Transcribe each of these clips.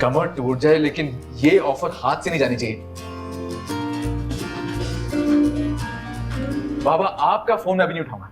कमर टूट जाए लेकिन ये ऑफर हाथ से नहीं जानी चाहिए। बाबा आपका फोन मैं अभी नहीं उठाऊंगा।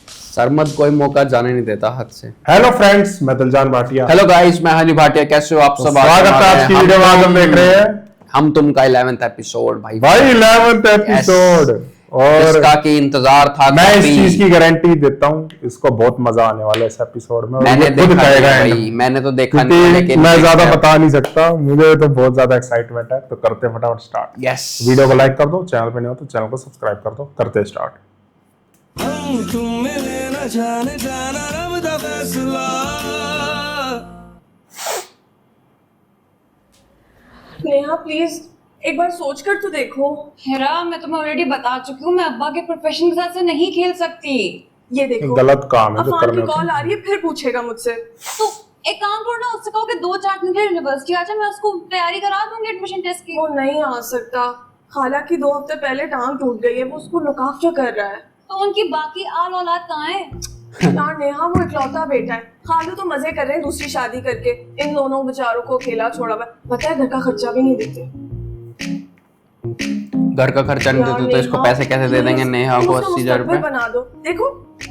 सरमद कोई मौका जाने नहीं देता हाथ से। हेलो फ्रेंड्स, मैं दिलजान भाटिया। हेलो गाइस, मैं हनी भाटिया। कैसे हो आप सब? स्वागत है आज की वीडियो में। आज हम देख रहे हैं हम तुम का 11th एपिसोड। भाई 11th एपिसोड और इसका की इंतजार था। मैं इस चीज की गारंटी देता हूँ, इसको बहुत मजा आने वाला है इस एपिसोड में। मैंने खुद देखा कहेगा नहीं end भाई, में। मैंने तो देखा क्योंकि नहीं, लेकिन मैं ज्यादा बता नहीं सकता, मुझे तो बहुत ज्यादा एक्साइटमेंट है। तो करते हैं फटाफट स्टार्ट। यस, वीडियो को लाइक कर दो, चैनल पे नहीं हो तो चैनल को सब्सक्राइब कर दो। करते हैं स्टार्ट। हम तुम में लेना जाने जाना रब दा फैसला। नेहा प्लीज एक बार सोच कर तो देखो। हेरा, मैं तुम्हें ऑलरेडी बता चुकी हूँ, मैं अब्बा के प्रोफेशन के साथ से नहीं खेल सकती। ये देखो गलत काम है जो अफान करने की कॉल को। आ रही है, फिर पूछेगा मुझसे। तो एक काम करो ना, उससे कहो कि 2-4 दिन के लिए यूनिवर्सिटी आ जाए, मैं उसको तैयारी करा दूंगी एडमिशन टेस्ट की। वो नहीं आ सकता, हालांकि 2 हफ्ते पहले टांग टूट गई है, वो उसको लुक आफ्टर कर रहा है। तो उनकी बाकी आल औलाद कहाँ है? यार नेहा, वो इकलौता बेटा है। खालू तो मजे कर रहे हैं दूसरी शादी करके, इन दोनों बेचारों को अकेला छोड़ा हुआ है। पता है घर का खर्चा भी नहीं देते। घर का खर्चा नहीं देते तो इसको नेहा, पैसे कैसे दे देंगे नेहा को? उसका 80,000 मुस्तकबिल रुपए बना दो। देखो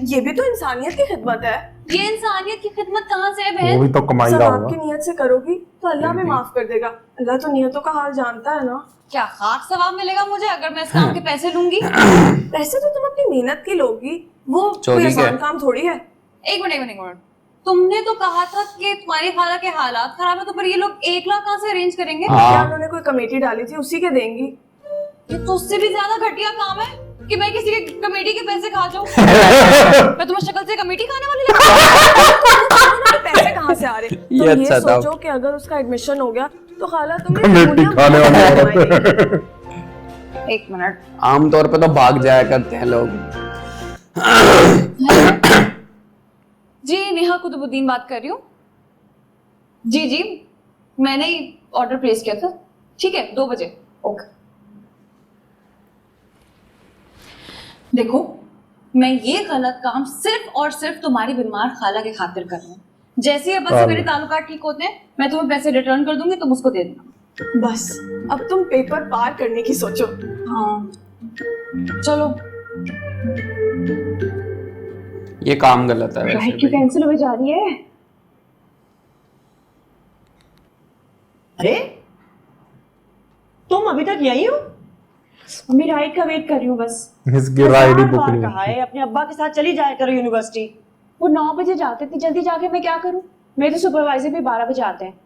ये भी तो इंसानियत की खिदमत है। ये इंसानियत की खिदमत कहाँ से है वो बहन? भी तो कमाई सब रहा आपकी होगा। नियत से करोगी तो अल्लाह भी माफ कर देगा। अल्लाह तो नियतों का हाल जानता है ना। क्या खास सवाब मिलेगा मुझे अगर मैं इस काम के पैसे लूंगी? पैसे तो तुम अपनी मेहनत की लोगी, वो कोई चोरी के। आसान काम थोड़ी है। एक मिनट, तुमने तो कहा था कि तुम्हारी खाला के हालात खराब है, तो फिर ये लोग 1 लाख कहाँ से अरेंज करेंगे? हाँ। क्या उन्होंने कोई कमेटी डाली थी, उसी के देंगी। ये तो उससे भी ज्यादा घटिया काम है कि मैं किसी के कमेटी के पैसे खा जाऊं। मैं तुम्हें शक्ल से कमेटी खाने वाली लगती पैसे कहाँ से आ रहे? ये तुम अच्छा ये था। सोचो कि अगर उसका एडमिशन हो गया तो खाला तुम्हें कमेटी दुनिया खाने भर वाली की औरत कमाएगी। हूँ। 1 मिनट। आमतौर पे तो भाग जाया करते हैं लोग। जी, नेहा कुतुबुद्दीन बात कर रही हूँ। जी, मैंने ही ऑर्डर प्लेस किया था। ठीक है, 2 बजे। ओके। देखो, मैं ये गलत काम सिर्फ और सिर्फ तुम्हारी बीमार खाला के खातिर कर रही हूँ। जैसे ही अब से मेरे ताल्लुकात ठीक होते हैं, मैं तुम्हें पैसे रिटर्न कर दूंगी, तुम उसको दे देना। बस अब तुम पेपर पार करने की सोचो। हाँ, चलो। ये काम गलत है वैसे फ्लाइट की भी। कैंसिल हो जा रही है। अरे तुम अभी तक यही हो? मम्मी राइड का वेट कर रही हूँ बस। इसकी राइड ही हजार बुक बार नहीं कहा होती। है अपने अब्बा के साथ चली जाया करो यूनिवर्सिटी। वो 9 बजे जाते थे, जल्दी जाके मैं क्या करूँ? मेरे तो सुपरवाइजर भी 12 बजे आते हैं।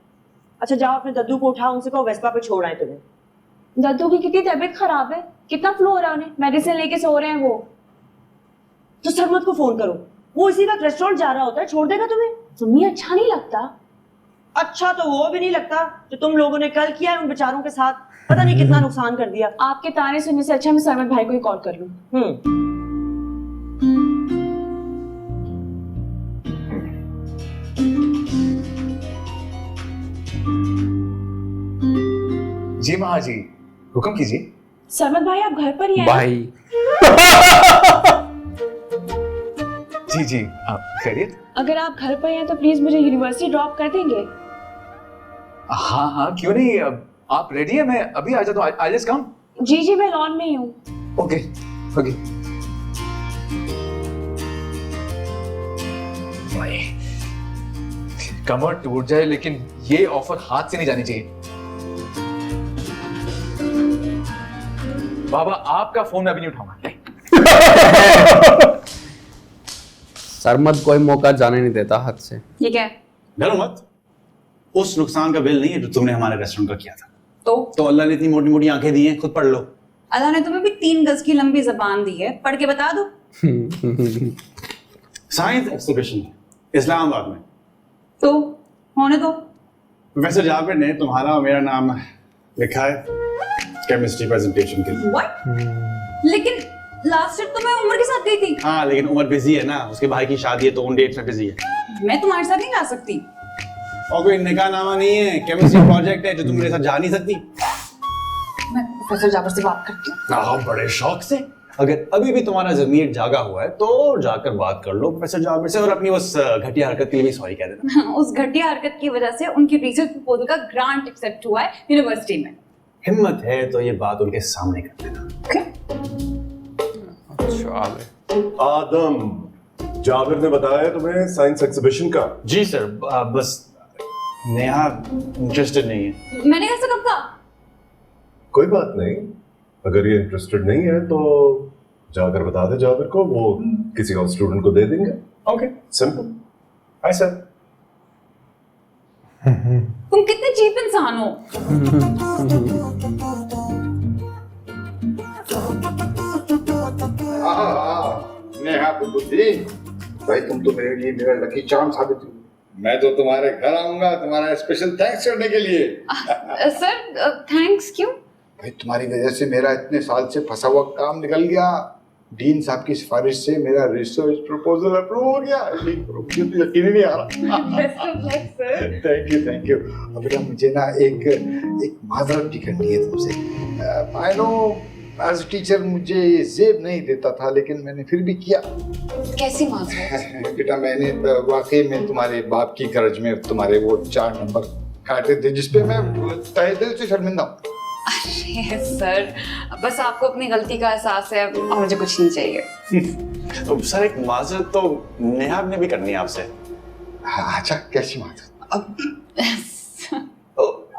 अच्छा जाओ अपने दद्दू को उठाओ, उनसे कहो वेस्पा पे छोड़ आए तुम्हें। दद्दू की कितनी तबीयत खराब है, कितना फ्लो हो रहा है उन्हें, मेडिसिन लेके सो रहे हैं वो। तो सरमत को फोन करो, वो इसी वक्त रेस्टोरेंट जा रहा होता है, छोड़ देगा तुम्हें। मम्मी अच्छा नहीं लगता। अच्छा तो वो भी नहीं लगता जो तुम लोगों ने कल किया है उन बेचारों के साथ। पता नहीं कितना नुकसान कर दिया। आपके ताने सुनने से अच्छा मैं सरमत भाई को ही कॉल कर लूँ। जी माँ जी, हुक्म कीजिए। सरमत भाई आप घर पर ही हैं? भाई जी आप खैरियत? अगर आप घर पर हैं तो प्लीज मुझे यूनिवर्सिटी ड्रॉप कर देंगे? हाँ क्यों नहीं। आप रेडी है? मैं अभी आ जाता हूँ। I just come. जी मैं लॉन में ही हूँ। ओके। कमर टूट जाए लेकिन ये ऑफर हाथ से नहीं जानी चाहिए। बाबा आपका फोन मैं अभी नहीं उठाऊंगा। सरमद कोई मौका जाने नहीं देता हाथ से। ये क्या है? डरो मत, उस नुकसान का बिल नहीं है जो तुमने हमारे रेस्टोरेंट का किया था। तो अल्लाह ने इतनी मोटी मोटी आंखें दी हैं, खुद पढ़ लो। अल्लाह ने तुम्हें भी 3 गज की लंबी जबान दी है, पढ़ के बता दो। साइंस एग्जीबिशन इस्लामाबाद में। तो होने दो। प्रोफेसर जाबिर ने तुम्हारा और मेरा नाम लिखा है केमिस्ट्री प्रेजेंटेशन के लिए। व्हाट? लेकिन लास्ट ईयर तो मैं उमर के साथ गई थी। हाँ लेकिन उमर बिजी है ना, उसके भाई की शादी है तो उन डेट्स में बिजी है। मैं तुम्हारे साथ नहीं जा सकती। और कोई निकाह नामा नहीं है, केमिस्ट्री प्रोजेक्ट है जो तुम मेरे साथ जा नहीं सकती। मैं प्रोफेसर जाबिर से बात करती हूँ। बड़े शौक से अगर अभी भी तुम्हारा ज़मीर जागा हुआ है तो जाकर बात कर लो प्रोफेसर जाबिर से और अपनी उस घटिया हरकत के लिए भी सॉरी कह देना। उस घटिया हरकत की वजह से उनकी रिसर्च प्रपोजल का ग्रांट एक्सेप्ट हुआ है यूनिवर्सिटी में। हिम्मत है तो ये बात उनके सामने कर देना। आदम, जाबिर ने बताया तुम्हें साइंस एग्जीबिशन का? जी सर, बस नेहा इंटरेस्टेड नहीं है। मैंने कैसे कब कहा? कोई बात नहीं, अगर ये इंटरेस्टेड नहीं है तो जाकर बता दे जाबिर को, वो किसी और स्टूडेंट को दे देंगे। Okay, simple. Hi sir. तुम कितने चीप इंसान हो। नेहा बुद्धि, भाई तुम तो मेरे लिए मेरा लकी चार्म साबित हुई। मैं तो तुम्हारे घर आऊंगा तुम्हारा स्पेशल थैंक्स करने के लिए। सर थैंक्स क्यों? भाई तुम्हारी वजह से मेरा इतने साल से फंसा हुआ काम निकल गया। डीन साहब की सिफारिश से मेरा रिसर्च प्रपोजल अप्रूव हो गया। क्यों तो यकीन ही नहीं आ रहा। Best of luck sir. Thank you. अब बेटा मुझे ना एक माजरत भी करनी है तुमसे। आई नो एज टीचर मुझे जेब नहीं देता था, लेकिन मैंने फिर भी किया। कैसी माजरत? बेटा मैंने वाकई में तुम्हारे बाप की गरज में तुम्हारे वो 4 नंबर काटे थे, जिसपे मैं तहे दिल से शर्मिंदा हूँ। अरे सर, बस आपको अपनी गलती का एहसास है और मुझे कुछ नहीं चाहिए। तो सर एक माजरत तो नेहा ने भी करनी है आपसे। अच्छा, कैसी माजरत?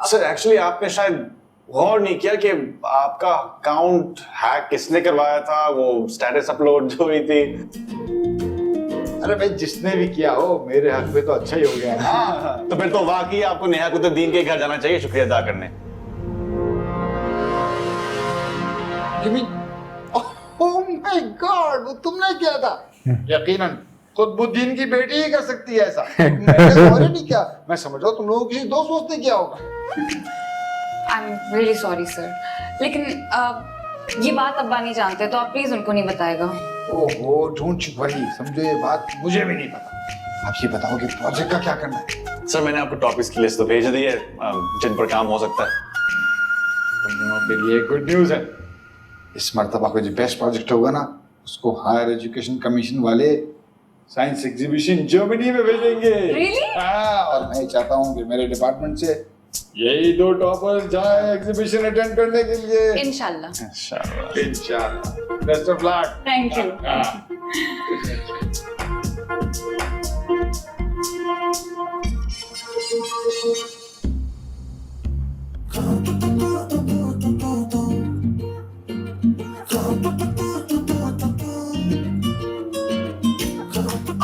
सर एक्चुअली आपने शायद गौर नहीं किया कि आपका अकाउंट हैक किसने करवाया था, वो स्टेटस अपलोड जो हुई थी। अरे भाई जिसने भी किया हो मेरे हक में तो अच्छा ही हो गया ना। तो फिर तो वाकई आपको नेहा कुतुबुद्दीन के घर जाना चाहिए शुक्रिया अदा करने। ओह माय गॉड, वो तुमने किया था? यकीनन कुतुबुद्दीन की बेटी ही कर सकती है ऐसा। मैंने सॉरी नहीं किया, मैं समझ रहा हूँ तुम लोगों किसी दोस्त वोस्त ने किया होगा। I am really sorry sir, लेकिन ये बात अब्बा नहीं जानते तो आप प्लीज उनको नहीं बताएगा। ओहो डोंट वरी, समझो ये बात मुझे भी नहीं पता। आप ये बताओ कि प्रोजेक्ट का क्या करना है? सर मैंने आपको टॉपिक्स की लिस्ट तो भेज दी है जिन पर काम हो सकता है। तुम लोगों के लिए गुड न्यूज़ है। इस मर्तबा को जो बेस्ट प्रोजेक्ट होगा ना, उसको हायर एजुकेशन कमीशन वाले साइंस एग्जीबिशन जर्मनी में भेजेंगे। Really? और मैं चाहता हूँ कि मेरे डिपार्टमेंट से यही 2 टॉपर्स जाए एग्जीबिशन अटेंड करने के लिए। इंशाल्लाह। इंशाल्लाह। Best of luck. Thank you.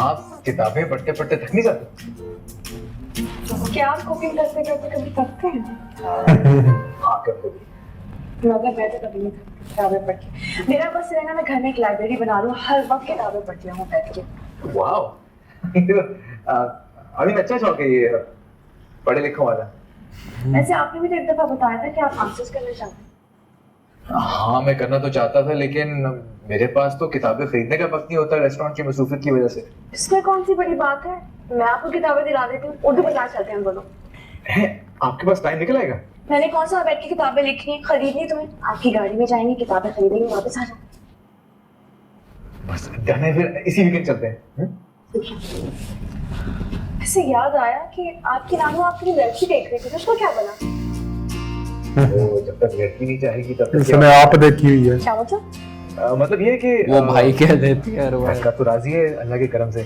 आप किताबें पढ़ते पढ़ते थक नहीं जाते? क्या आप कुकिंग करते करते कभी थकते हैं? हाँ कभी। मगर मैं तो कभी नहीं थकती किताबें पढ़ के। मेरा बस रहना, मैं घर में एक लाइब्रेरी बना लूँ, हर वक्त किताबें पढ़ती हूँ बैठ के। वाओ। अभी अच्छा शौक है ये पढ़े लिखों वाला। वैसे आपने भी तो एक दफा बताया था कि आप मास्टर्स करना चाहते हैं। हाँ मैं करना तो चाहता था, लेकिन मेरे पास तो किताबें खरीदने का वक्त नहीं होता रेस्टोरेंट की मसरूफियत की वजह से। इसमें कौन सी बड़ी बात है, मैं आपको किताबें दिला देती हूँ। उर्दू बाजार चलते हैं दोनों। आपके पास टाइम निकल आएगा? मैंने कौन सा बैठ के किताबें लिखनी है, खरीदनी तुम्हें? आपकी गाड़ी में जाएंगे, किताबें खरीदेंगे, वापस आ जाएंगे। बस डन है, फिर इसी वीकेंड चलते हैं। ऐसे याद आया कि आपकी नानू आपकी लड़की देख रही थी, उसको क्या बना? जब तक लड़की नहीं चाहेगी तब तक इसने आप देखी हुई है। क्या मतलब? मतलब ये कि वो भाई कह देती है लड़का तो राजी है अल्लाह के करम से,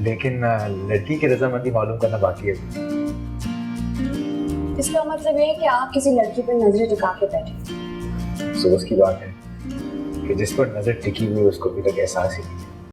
लेकिन लड़की की रजामंदी मालूम करना बाकी है। इसका मतलब ये है कि आप किसी लड़की पर नजरें टिका के बैठे। अफसोस की बात है कि जिस पर नजर टिकी हुई उसको अभी तक एहसास ही नहीं।